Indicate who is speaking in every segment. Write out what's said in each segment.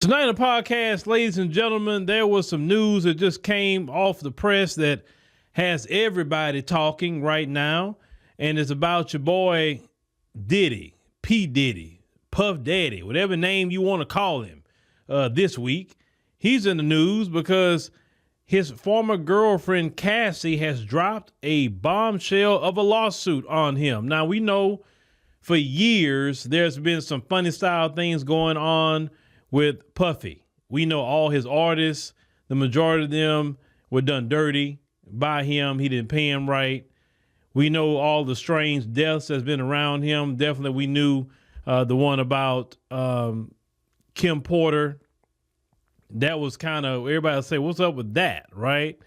Speaker 1: Tonight on the podcast, ladies and gentlemen, there was some news that just came off the press that has everybody talking right now. And it's about your boy Diddy, P. Diddy, Puff Daddy, whatever name you want to call him this week. He's in the news because his former girlfriend, Cassie, has dropped a bombshell of a lawsuit on him. Now, we know for years there's been some funny style things going on with Puffy. We know all his artists, the majority of them were done dirty by him. He didn't pay him right. We know all the strange deaths that's been around him. Definitely we knew the one about Kim Porter. That was kind of, everybody would say, what's up with that, right?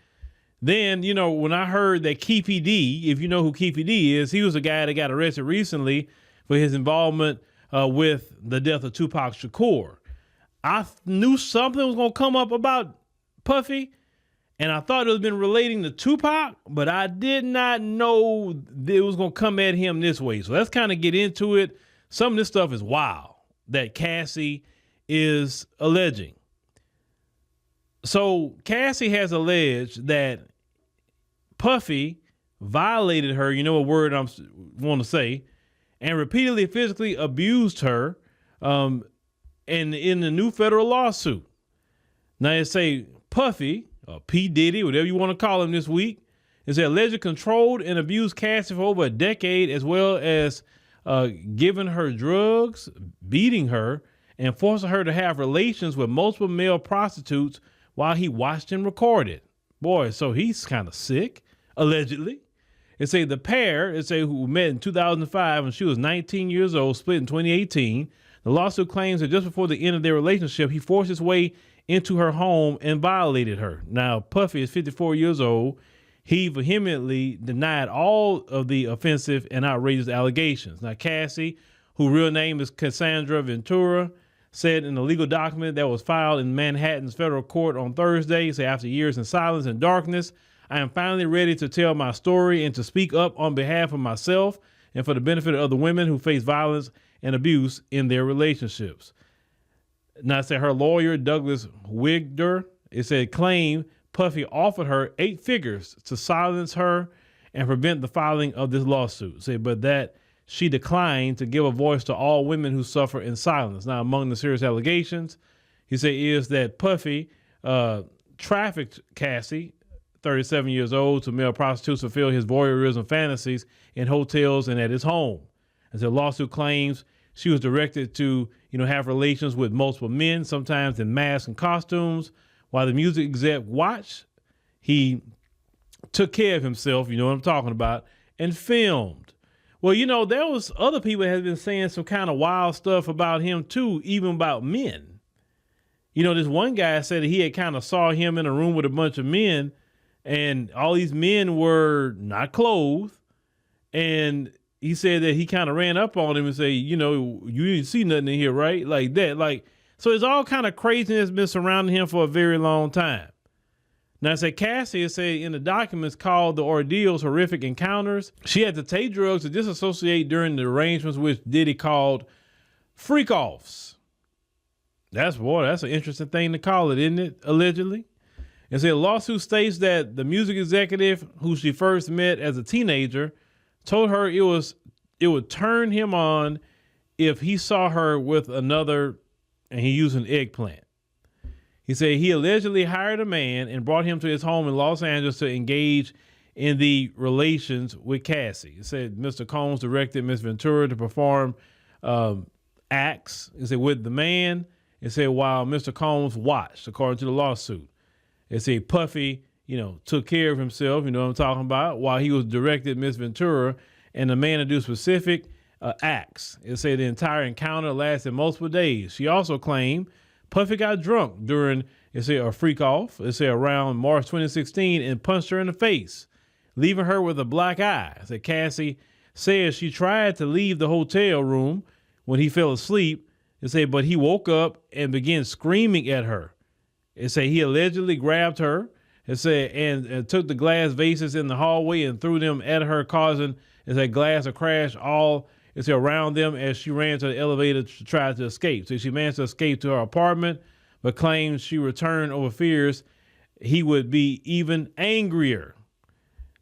Speaker 1: Then, you know, when I heard that Keefy D, if you know who Keefy D is, he was a guy that got arrested recently for his involvement with the death of Tupac Shakur. I knew something was going to come up about Puffy, and I thought it was been relating to Tupac, but I did not know that it was going to come at him this way. So let's kind of get into it. Some of this stuff is wild that Cassie is alleging. So Cassie has alleged that Puffy violated her, you know what word I want to say, and repeatedly physically abused her, and in the new federal lawsuit. Now they say Puffy, or P. Diddy, whatever you want to call him this week, is allegedly controlled and abused Cassie for over a decade, as well as giving her drugs, beating her, and forcing her to have relations with multiple male prostitutes while he watched and recorded. Boy, so he's kind of sick, allegedly. It say the pair, who met in 2005 when she was 19 years old, split in 2018. The lawsuit claims that just before the end of their relationship, he forced his way into her home and violated her. Now, Puffy is 54 years old. He vehemently denied all of the offensive and outrageous allegations. Now, Cassie, whose real name is Cassandra Ventura, said in a legal document that was filed in Manhattan's federal court on Thursday, say after years in silence and darkness, I am finally ready to tell my story and to speak up on behalf of myself and for the benefit of other women who face violence and abuse in their relationships. Now, it said her lawyer, Douglas Wigder, it said claimed Puffy offered her 8 figures to silence her and prevent the filing of this lawsuit. Said, but that she declined to give a voice to all women who suffer in silence. Now, among the serious allegations, he said, is that Puffy trafficked Cassie, 37 years old, to male prostitutes to fulfill his voyeurism fantasies in hotels and at his home. As the lawsuit claims, she was directed to, have relations with multiple men, sometimes in masks and costumes. While the music exec watched, he took care of himself, you know what I'm talking about, and filmed. Well, there was other people that had been saying some kind of wild stuff about him too, even about men. This one guy said that he had kind of saw him in a room with a bunch of men, and all these men were not clothed, and he said that he kind of ran up on him and say, you didn't see nothing in here, right? Like that. So it's all kind of craziness been surrounding him for a very long time. Now, say Cassie said in the documents called The Ordeal's Horrific Encounters, she had to take drugs to disassociate during the arrangements which Diddy called freak-offs. That's an interesting thing to call it, isn't it? Allegedly. And so the lawsuit states that the music executive who she first met as a teenager told her it would turn him on if he saw her with another, and he used an eggplant. He said he allegedly hired a man and brought him to his home in Los Angeles to engage in the relations with Cassie. He said Mr. Combs directed Ms. Ventura to perform acts. He said with the man. He said while Mr. Combs watched, according to the lawsuit. He said Puffy, took care of himself, you know what I'm talking about, while he was directed Ms. Ventura, and the man to do specific acts. It said the entire encounter lasted multiple days. She also claimed Puffy got drunk during, a freak off, around March 2016 and punched her in the face, leaving her with a black eye. Cassie says she tried to leave the hotel room when he fell asleep, but he woke up and began screaming at her. He allegedly grabbed her and took the glass vases in the hallway and threw them at her, causing glass to crash all around them as she ran to the elevator to try to escape. So she managed to escape to her apartment. but claims she returned over fears he would be even angrier.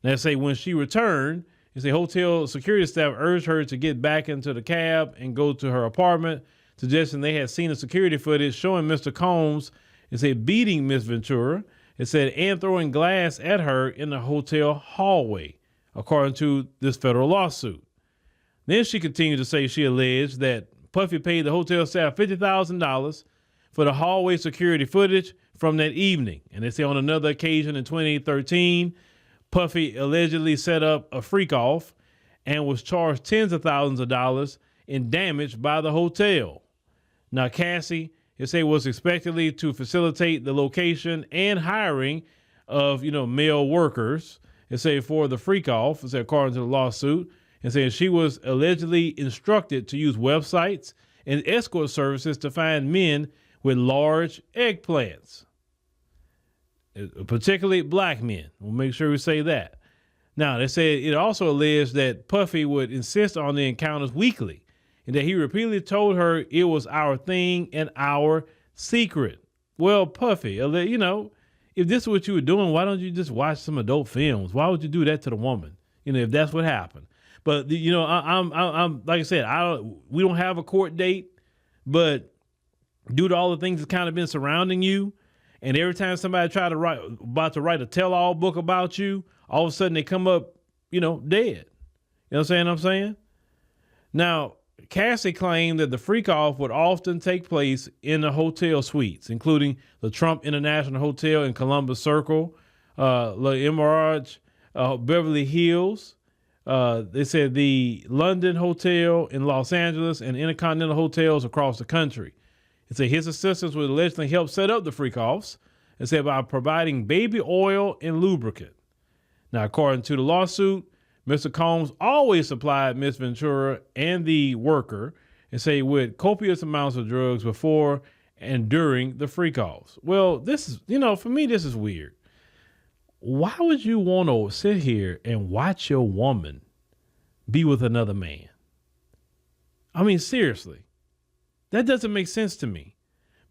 Speaker 1: Now, say when she returned, they say hotel security staff urged her to get back into the cab and go to her apartment, suggesting they had seen the security footage showing Mr. Combs, it said, beating Miss Ventura, it said, and throwing glass at her in the hotel hallway, according to this federal lawsuit. Then she continued to say she alleged that Puffy paid the hotel staff $50,000 for the hallway security footage from that evening. And they say on another occasion in 2013, Puffy allegedly set up a freak off and was charged tens of thousands of dollars in damage by the hotel. Now, Cassie, it say, was expectedly to facilitate the location and hiring of, male workers. It say for the freak off, it say according to the lawsuit, and saying she was allegedly instructed to use websites and escort services to find men with large eggplants, particularly black men. We'll make sure we say that. Now, they said it also alleged that Puffy would insist on the encounters weekly and that he repeatedly told her it was our thing and our secret. Well, Puffy, if this is what you were doing, why don't you just watch some adult films? Why would you do that to the woman? If that's what happened. But, I'm like I said, we don't have a court date, but due to all the things that's kind of been surrounding you, and every time somebody about to write a tell-all book about you, all of a sudden they come up, dead. You know what I'm saying? Now, Cassie claimed that the freak-off would often take place in the hotel suites, including the Trump International Hotel in Columbus Circle, Le Emirage, Beverly Hills. They said the London Hotel in Los Angeles and Intercontinental hotels across the country. It said his assistants would allegedly help set up the freak-offs, and said by providing baby oil and lubricant. Now, according to the lawsuit, Mr. Combs always supplied Miss Ventura and the worker, and say with copious amounts of drugs before and during the freak-offs. Well, this is, for me, this is weird. Why would you want to sit here and watch your woman be with another man? I mean, seriously, that doesn't make sense to me,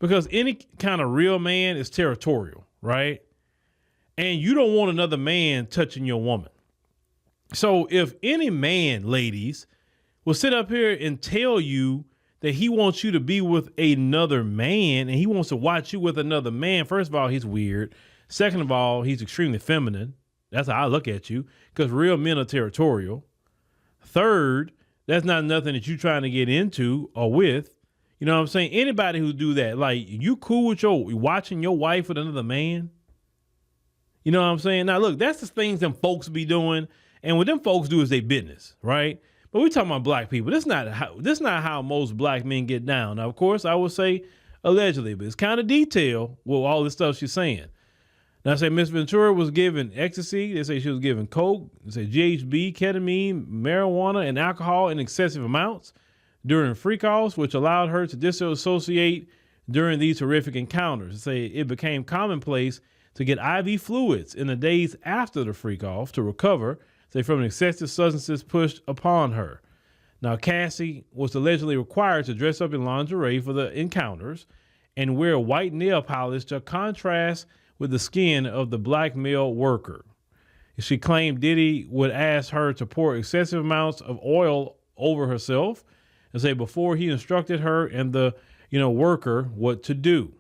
Speaker 1: because any kind of real man is territorial, right? And you don't want another man touching your woman. So if any man, ladies, will sit up here and tell you that he wants you to be with another man and he wants to watch you with another man, first of all, he's weird. Second of all, he's extremely feminine. That's how I look at you, because real men are territorial. Third, that's not nothing that you're trying to get into or with. You know what I'm saying? Anybody who do that, like, you cool with watching your wife with another man? You know what I'm saying? Now, look, that's the things them folks be doing. And what them folks do is their business, right? But we're talking about black people. This is not how most black men get down. Now, of course, I would say allegedly, but it's kind of detailed with all this stuff she's saying. Now, I say Miss Ventura was given ecstasy. They say she was given coke. They say GHB, ketamine, marijuana, and alcohol in excessive amounts during freak-offs, which allowed her to disassociate during these horrific encounters. They say it became commonplace to get IV fluids in the days after the freak-off to recover, say, from excessive substances pushed upon her. Now, Cassie was allegedly required to dress up in lingerie for the encounters and wear white nail polish to contrast with the skin of the black male worker. She claimed Diddy would ask her to pour excessive amounts of oil over herself and say before he instructed her and the worker what to do.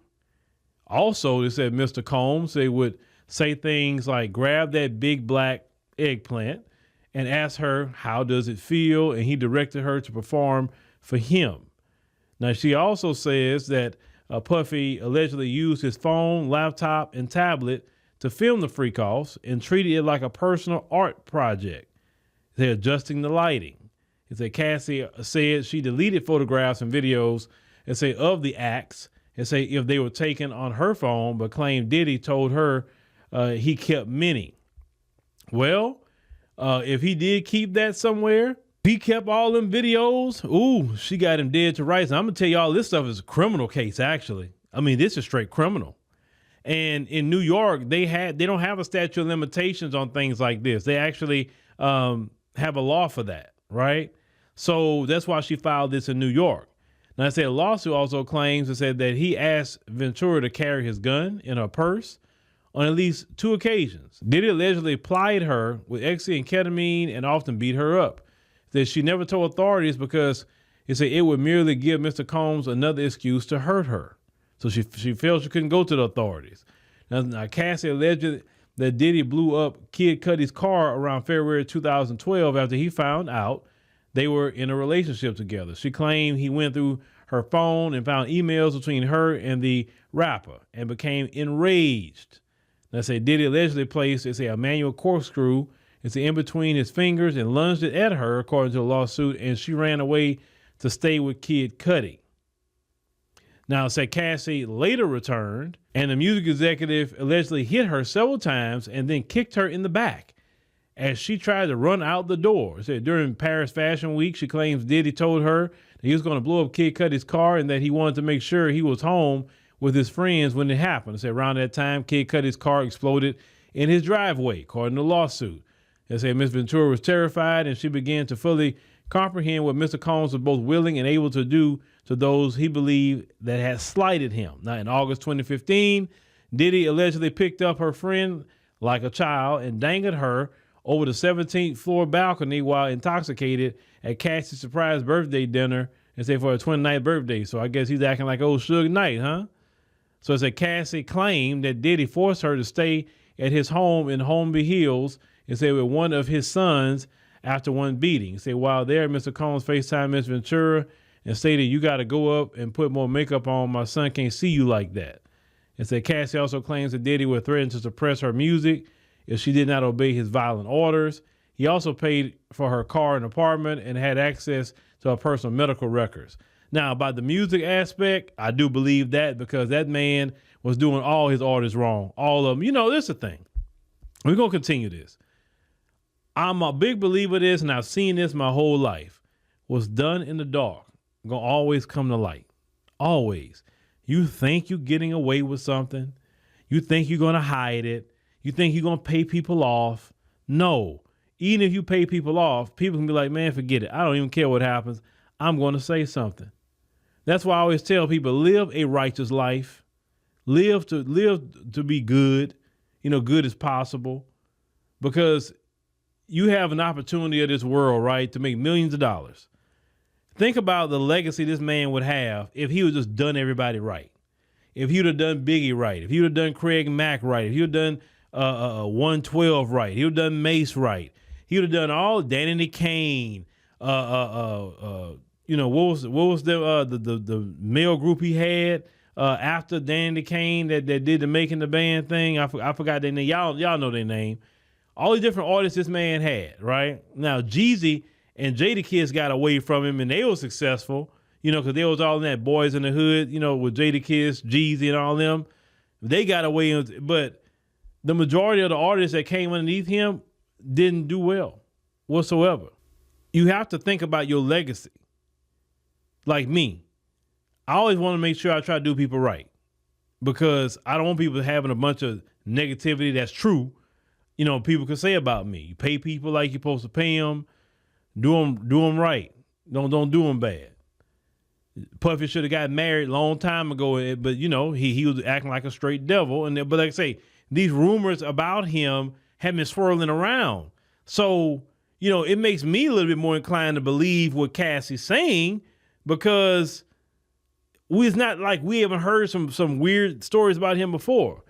Speaker 1: Also, they said Mr. Combs, they would say things like, grab that big black eggplant, and ask her, how does it feel? And he directed her to perform for him. Now, she also says that Puffy allegedly used his phone, laptop, and tablet to film the freak-offs and treated it like a personal art project. They're adjusting the lighting. It said Cassie said she deleted photographs and videos and say of the acts and say if they were taken on her phone, but claimed Diddy told her he kept many. Well, if he did keep that somewhere, he kept all them videos. Ooh, she got him dead to rights. And I'm gonna tell y'all, this stuff is a criminal case, actually. I mean, this is straight criminal. And in New York, they don't have a statute of limitations on things like this. They actually have a law for that, right? So that's why she filed this in New York. Now, I said a lawsuit also claims and said that he asked Ventura to carry his gun in her purse on at least 2 occasions. Diddy allegedly plied her with ecstasy and ketamine and often beat her up. That she never told authorities because he said it would merely give Mr. Combs another excuse to hurt her. So she felt she couldn't go to the authorities. Now Cassie alleged that Diddy blew up Kid Cudi's car around February 2012 after he found out they were in a relationship together. She claimed he went through her phone and found emails between her and the rapper and became enraged. Now, say Diddy allegedly placed a manual corkscrew in between his fingers and lunged it at her, according to the lawsuit, and she ran away to stay with Kid Cudi. Now, say Cassie later returned, and the music executive allegedly hit her several times and then kicked her in the back as she tried to run out the door. Said during Paris Fashion Week, she claims Diddy told her that he was going to blow up Kid Cudi's car and that he wanted to make sure he was home with his friends when it happened. They said around that time, Kid Cudi's car exploded in his driveway, according to the lawsuit. They say Ms. Ventura was terrified and she began to fully comprehend what Mr. Combs was both willing and able to do to those he believed that had slighted him. Now, in August 2015, Diddy allegedly picked up her friend like a child and dangled her over the 17th floor balcony while intoxicated at Cassie's surprise birthday dinner and say for her 29th birthday. So I guess he's acting like old Suge Knight, huh? So it said Cassie claimed that Diddy forced her to stay at his home in Holmby Hills and said with one of his sons after one beating. Say while there, Mr. Combs FaceTimed Ms. Ventura and stated, "You got to go up and put more makeup on. My son can't see you like that." And said Cassie also claims that Diddy would threaten to suppress her music if she did not obey his violent orders. He also paid for her car and apartment and had access to her personal medical records. Now, about the music aspect, I do believe that because that man was doing all his artists wrong. All of them. You know, this is the thing. We're going to continue this. I'm a big believer of this, and I've seen this my whole life. What's done in the dark going to always come to light. Always. You think you're getting away with something. You think you're going to hide it. You think you're going to pay people off. No. Even if you pay people off, people can be like, man, forget it. I don't even care what happens. I'm going to say something. That's why I always tell people, live a righteous life. Live to be good. You know, good as possible. Because you have an opportunity of this world, right, to make millions of dollars. Think about the legacy this man would have if he would just done everybody right. If he would have done Biggie right. If he would have done Craig Mack right. If he would have done 112 right. He would have done Mace right. He would have done all Danny Kane. You know, what was the male group he had after Danny Kane that did the Making the Band thing? I forgot their name. Y'all know their name. All the different artists this man had, right? Now, Jeezy and Jadakiss got away from him, and they were successful, you know, because they was all in that Boys in the Hood, you know, with Jadakiss, Jeezy, and all them. They got away, but the majority of the artists that came underneath him didn't do well whatsoever. You have to think about your legacy. Like me, I always want to make sure I try to do people right because I don't want people having a bunch of negativity that's true. You know, people can say about me. You pay people like you're supposed to pay them. Do them right. Don't do them bad. Puffy should have got married a long time ago, but you know he was acting like a straight devil. But like I say, these rumors about him have been swirling around. So you know it makes me a little bit more inclined to believe what Cassie's saying because it's not like we haven't heard some weird stories about him before.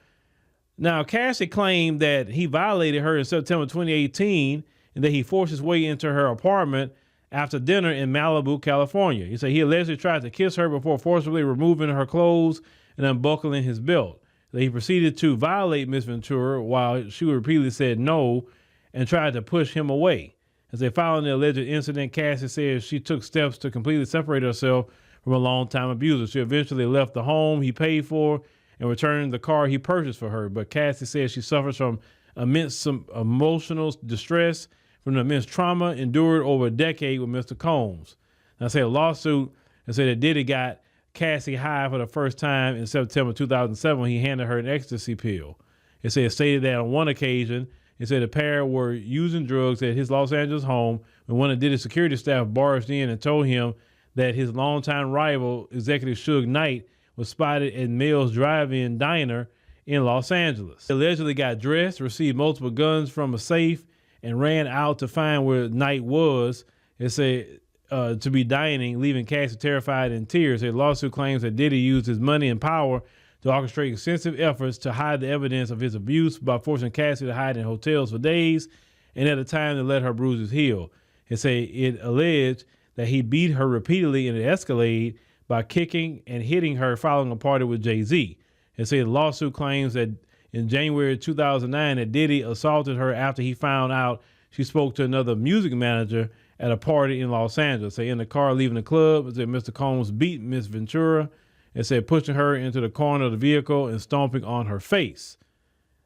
Speaker 1: Now, Cassie claimed that he violated her in September 2018 and that he forced his way into her apartment after dinner in Malibu, California. He said he allegedly tried to kiss her before forcibly removing her clothes and unbuckling his belt. That he proceeded to violate Miss Ventura while she repeatedly said no and tried to push him away. As they following the alleged incident, Cassie says she took steps to completely separate herself from a longtime abuser. She eventually left the home he paid for and returned the car he purchased for her. But Cassie says she suffers from some emotional distress from the immense trauma endured over a decade with Mr. Combs. Now, say a lawsuit and said that Diddy got Cassie high for the first time in September 2007 when he handed her an ecstasy pill. It stated that on one occasion, it said the pair were using drugs at his Los Angeles home when one of Diddy's security staff barged in and told him that his longtime rival, executive Suge Knight, was spotted at Mel's Drive-In Diner in Los Angeles. He allegedly got dressed, received multiple guns from a safe, and ran out to find where Knight was. It said to be dining, leaving Cassie terrified in tears. The lawsuit claims that Diddy used his money and power to orchestrate extensive efforts to hide the evidence of his abuse by forcing Cassie to hide in hotels for days and at a time to let her bruises heal. It alleged that he beat her repeatedly in an escalade by kicking and hitting her following a party with Jay-Z. The lawsuit claims that in January 2009 that Diddy assaulted her after he found out she spoke to another music manager at a party in Los Angeles. In the car leaving the club, Mr. Combs beat Miss Ventura and pushing her into the corner of the vehicle and stomping on her face.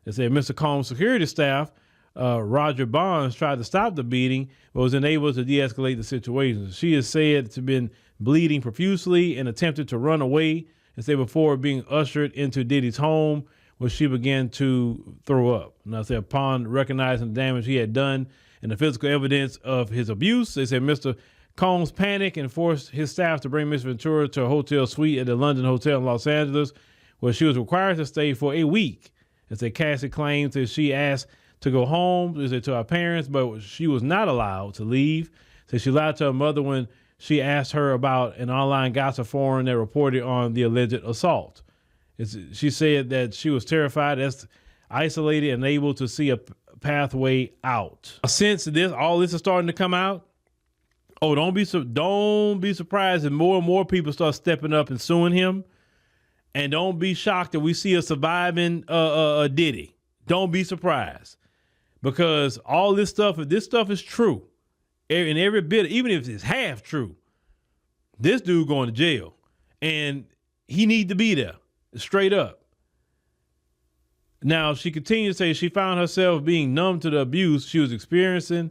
Speaker 1: Mr. Combs' security staff, Roger Bonds, tried to stop the beating, but was unable to de-escalate the situation. She is said to have been bleeding profusely and attempted to run away before being ushered into Diddy's home, where she began to throw up. Upon recognizing the damage he had done and the physical evidence of his abuse, Mr. Combs panicked and forced his staff to bring Miss Ventura to a hotel suite at the London Hotel in Los Angeles, where she was required to stay for a week. Cassie claims that she asked to go home to her parents, but she was not allowed to leave. She lied to her mother when she asked her about an online gossip forum that reported on the alleged assault. She said that she was terrified, isolated, and unable to see a pathway out. Since all this is starting to come out, don't be surprised if more and more people start stepping up and suing him. And don't be shocked that we see a surviving Diddy. Don't be surprised, because all this stuff, if this stuff is true, in every bit, even if it's half true, this dude going to jail, and he need to be there, straight up. Now, she continued to say she found herself being numb to the abuse she was experiencing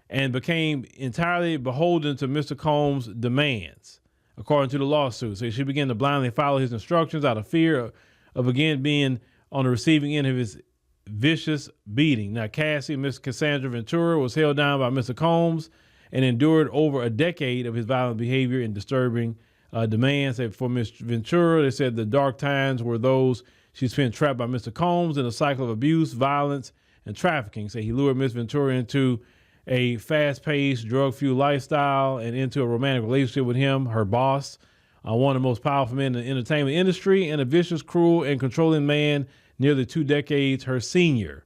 Speaker 1: and became entirely beholden to Mr. Combs' demands, according to the lawsuit. She began to blindly follow his instructions out of fear of again being on the receiving end of his vicious beating. Now, Cassie, Miss Cassandra Ventura, was held down by Mr. Combs and endured over a decade of his violent behavior and disturbing demands. For Miss Ventura, they said the dark times were those she spent trapped by Mr. Combs in a cycle of abuse, violence, and trafficking. He lured Miss Ventura into a fast-paced, drug-fueled lifestyle and into a romantic relationship with him, her boss, one of the most powerful men in the entertainment industry, and a vicious, cruel, and controlling man nearly 2 decades her senior.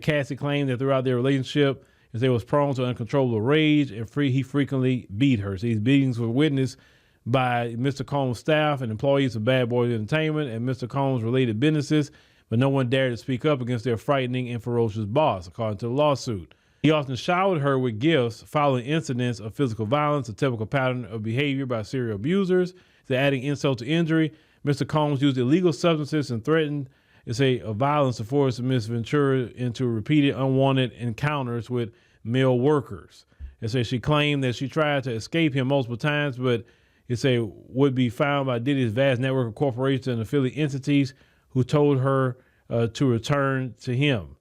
Speaker 1: Cassie claimed that throughout their relationship, they was prone to uncontrollable rage, and he frequently beat her. These beatings were witnessed by Mr. Combs' staff and employees of Bad Boys Entertainment and Mr. Combs' related businesses, but no one dared to speak up against their frightening and ferocious boss, according to the lawsuit. He often showered her with gifts following incidents of physical violence, a typical pattern of behavior by serial abusers. Adding insult to injury, Mr. Combs used illegal substances and threatened violence to force Miss Ventura into repeated unwanted encounters with male workers. She claimed that she tried to escape him multiple times, but would be found by Diddy's vast network of corporations and affiliate entities who told her to return to him.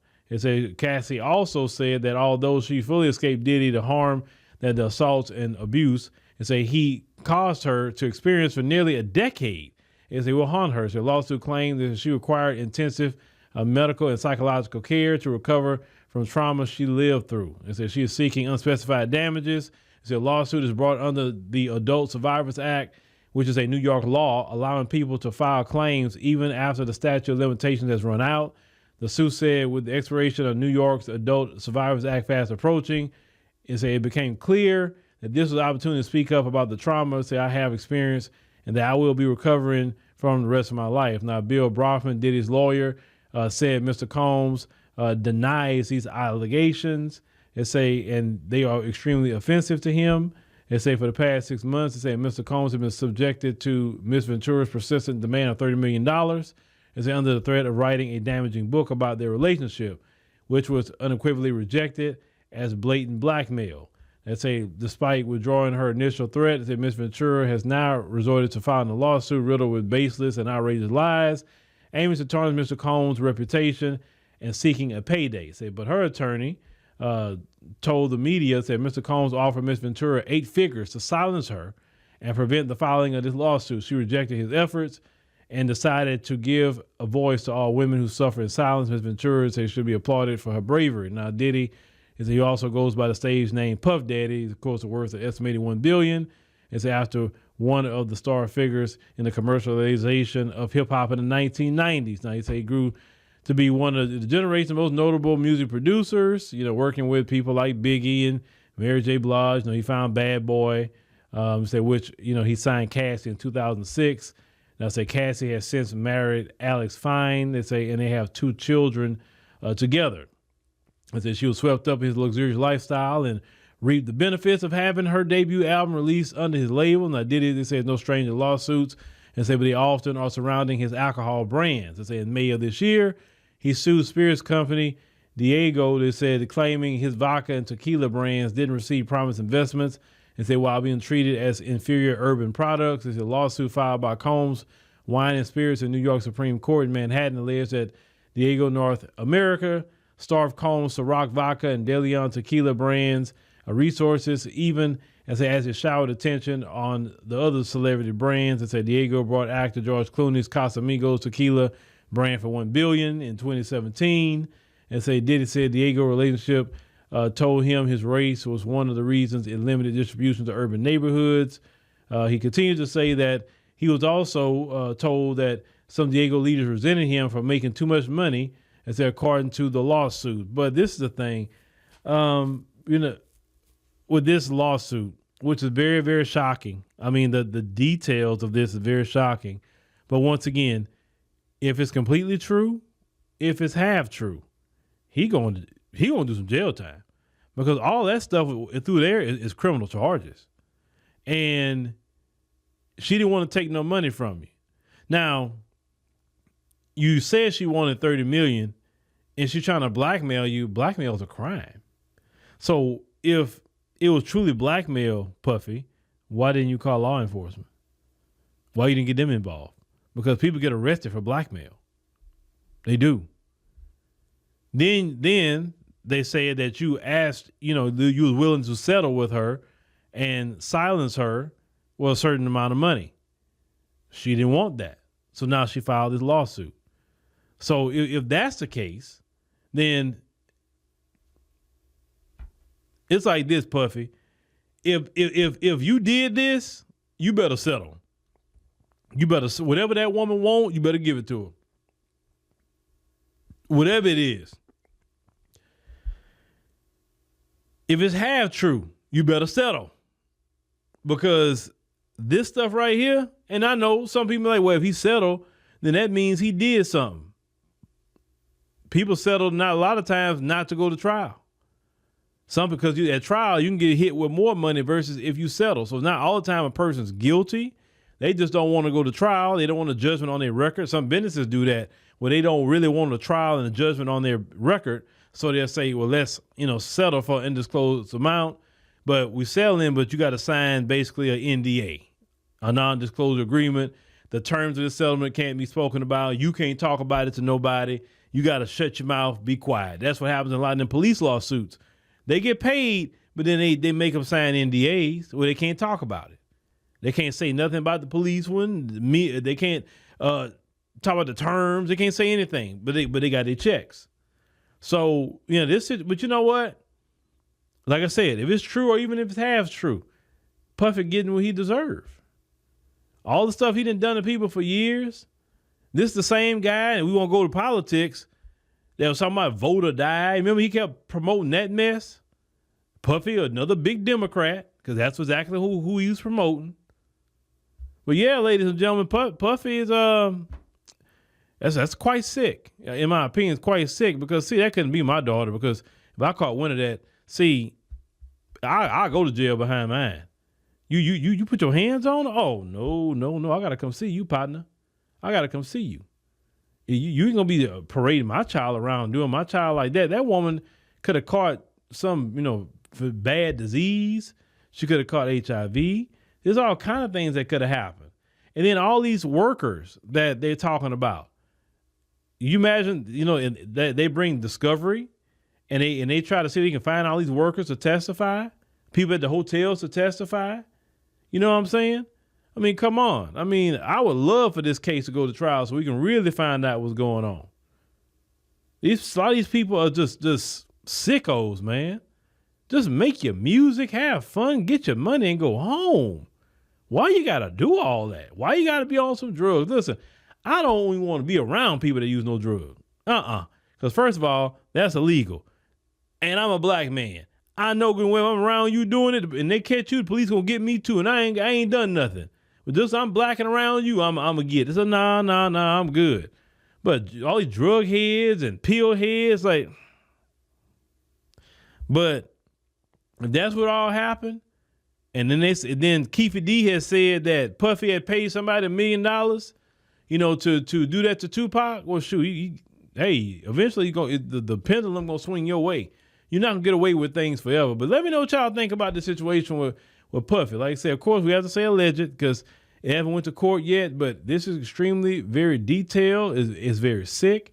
Speaker 1: Cassie also said that although she fully escaped Diddy, the harm that the assaults and abuse, he caused her to experience for nearly a decade, will haunt her. The lawsuit claimed that she required intensive medical and psychological care to recover from trauma she lived through. She is seeking unspecified damages. The lawsuit is brought under the Adult Survivors Act, which is a New York law allowing people to file claims even after the statute of limitations has run out. The suit said with the expiration of New York's Adult Survivors Act fast approaching, it became clear that this was an opportunity to speak up about the trauma I have experienced and that I will be recovering from the rest of my life. Now, Bill Brofman, Diddy's lawyer, said Mr. Combs denies these allegations. And they are extremely offensive to him. For the past 6 months, Mr. Combs has been subjected to Miss Ventura's persistent demand of $30 million. Under the threat of writing a damaging book about their relationship, which was unequivocally rejected as blatant blackmail. Despite withdrawing her initial threat, Miss Ventura has now resorted to filing a lawsuit riddled with baseless and outrageous lies, aiming to tarnish Mr. Combs' reputation and seeking a payday. But her attorney told the media that Mr. Combs offered Miss Ventura 8 figures to silence her and prevent the filing of this lawsuit. She rejected his efforts and decided to give a voice to all women who suffer in silence. Ms. Ventura says she should be applauded for her bravery. Now, Diddy he also goes by the stage name Puff Daddy. He's, of course, worth an estimated $1 billion. It's after one of the star figures in the commercialization of hip hop in the 1990s. Now, he said he grew to be one of the generation's most notable music producers, working with people like Biggie and Mary J. Blige. He found Bad Boy, which he signed Cassie in 2006. Now, Cassie has since married Alex Fine. And they have 2 children together. She was swept up in his luxurious lifestyle and reaped the benefits of having her debut album released under his label. Now, Diddy, they say, is no stranger to lawsuits, but they often are surrounding his alcohol brands. In May of this year, he sued spirits company Diego, claiming his vodka and tequila brands didn't receive promised investments, while being treated as inferior urban products. It's a lawsuit filed by Combs Wine and Spirits in New York Supreme Court in Manhattan alleged that Diego North America starved Combs Ciroc vodka and De Leon tequila brands resources, even as it showered attention on the other celebrity brands. Diego brought actor George Clooney's Casamigos tequila brand for $1 billion in 2017. Diddy said Diego relationship told him his race was one of the reasons it limited distribution to urban neighborhoods. He continued to say that he was also told that some Diego leaders resented him for making too much money, according to the lawsuit. But this is the thing, with this lawsuit, which is very, very shocking. The details of this is very shocking. But once again, if it's completely true, if it's half true, he going to do some jail time, because all that stuff through there is criminal charges. And she didn't want to take no money from you. Now, you said she wanted $30 million and she's trying to blackmail you. Blackmail is a crime. So if it was truly blackmail, Puffy, why didn't you call law enforcement? Why you didn't get them involved? Because people get arrested for blackmail. They do. Then they said that you asked, you was willing to settle with her and silence her with a certain amount of money. She didn't want that. So now she filed this lawsuit. So if that's the case, then it's like this, Puffy. If you did this, you better settle. You better, whatever that woman wants, you better give it to her. Whatever it is. If it's half true, you better settle. Because this stuff right here, and I know some people are like, well, if he settled, then that means he did something. People settle not a lot of times not to go to trial. Some because at trial, you can get hit with more money versus if you settle. So not all the time a person's guilty. They just don't want to go to trial. They don't want a judgment on their record. Some businesses do that where they don't really want a trial and a judgment on their record. So they'll say, well, let's, settle for an undisclosed amount, but we settling, but you got to sign basically an NDA, a non-disclosure agreement. The terms of the settlement can't be spoken about. You can't talk about it to nobody. You got to shut your mouth, be quiet. That's what happens in a lot of them police lawsuits. They get paid, but then they make them sign NDAs where they can't talk about it. They can't say nothing about the police one. They can't talk about the terms. They can't say anything, but they got their checks. So, but you know what? Like I said, if it's true or even if it's half true, Puffy getting what he deserved. All the stuff he done to people for years. This is the same guy, and we won't go to politics, that was talking about vote or die. Remember he kept promoting that mess? Puffy, another big Democrat, because that's exactly who he was promoting. But yeah, ladies and gentlemen, Puffy is that's quite sick. In my opinion, it's quite sick because see, that couldn't be my daughter, because if I caught one of that, see, I go to jail behind mine. You put your hands on her? Oh no. I gotta come see you, partner. I gotta come see you. You ain't gonna be parading my child around, doing my child like that. That woman could have caught some, bad disease. She could have caught HIV. There's all kind of things that could have happened. And then all these workers that they're talking about. You imagine, they bring discovery and they try to see if they can find all these workers to testify, people at the hotels to testify. You know what I'm saying? I mean, come on. I mean, I would love for this case to go to trial so we can really find out what's going on. A lot of these people are just sickos, man. Just make your music, have fun, get your money, and go home. Why you gotta do all that? Why you gotta be on some drugs? Listen, I don't even want to be around people that use no drugs. Because first of all, that's illegal. And I'm a black man. I know when I'm around you doing it and they catch you, the police gonna get me too. And I ain't done nothing. But just I'm blacking around you, I'm gonna get it. So nah, I'm good. But all these drug heads and pill heads, like, but if that's what all happened, and then Keefe D has said that Puffy had paid somebody $1 million, to do that to Tupac. Well, shoot, eventually the pendulum gonna swing your way. You're not gonna get away with things forever. But let me know what y'all think about the situation with Puffy. Like I said, of course, we have to say alleged because it haven't went to court yet, but this is extremely very detailed. It's very sick.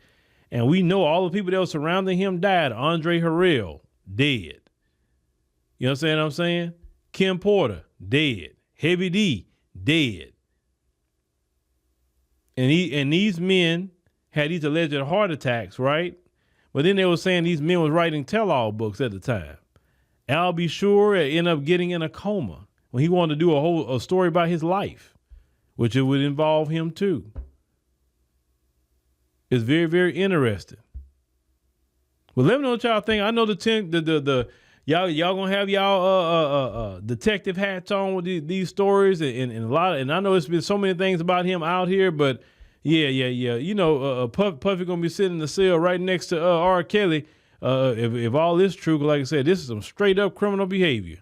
Speaker 1: And we know all the people that were surrounding him died. Andre Harrell, dead. You know what I'm saying? Kim Porter, dead. Heavy D, dead. And these men had these alleged heart attacks, right? But then they were saying these men was writing tell-all books at the time. Al B. Sure ended up getting in a coma when he wanted to do a story about his life, which it would involve him too. It's very, very interesting. Well, let me know what y'all think. I know y'all gonna have y'all detective hats on with these stories and a lot. And I know it's been so many things about him out here, but yeah. Puffy gonna be sitting in the cell right next to R. Kelly. If all this true, like I said, this is some straight up criminal behavior.